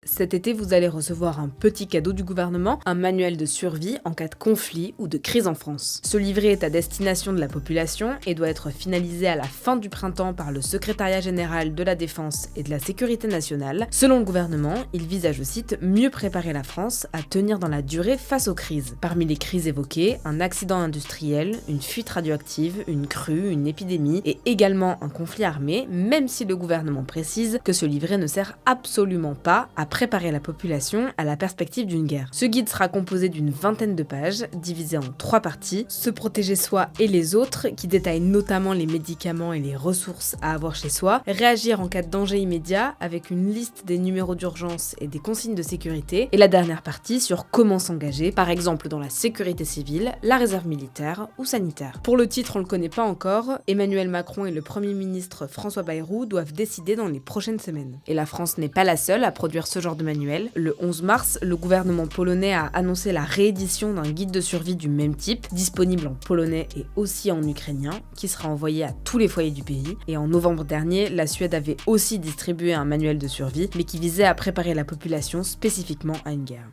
Cet été, vous allez recevoir un petit cadeau du gouvernement, un manuel de survie en cas de conflit ou de crise en France. Ce livret est à destination de la population et doit être finalisé à la fin du printemps par le Secrétariat général de la Défense et de la Sécurité nationale. Selon le gouvernement, il vise à, je cite, mieux préparer la France à tenir dans la durée face aux crises. Parmi les crises évoquées, un accident industriel, une fuite radioactive, une crue, une épidémie et également un conflit armé, même si le gouvernement précise que ce livret ne sert absolument pas à préparer la population à la perspective d'une guerre. Ce guide sera composé d'une vingtaine de pages, divisé en 3 parties, se protéger soi et les autres, qui détaillent notamment les médicaments et les ressources à avoir chez soi, réagir en cas de danger immédiat avec une liste des numéros d'urgence et des consignes de sécurité, et la dernière partie sur comment s'engager, par exemple dans la sécurité civile, la réserve militaire ou sanitaire. Pour le titre, on le connaît pas encore, Emmanuel Macron et le Premier ministre François Bayrou doivent décider dans les prochaines semaines. Et la France n'est pas la seule à produire ce genre de manuel. Le 11 mars, le gouvernement polonais a annoncé la réédition d'un guide de survie du même type, disponible en polonais et aussi en ukrainien, qui sera envoyé à tous les foyers du pays. Et en novembre dernier, la Suède avait aussi distribué un manuel de survie, mais qui visait à préparer la population spécifiquement à une guerre.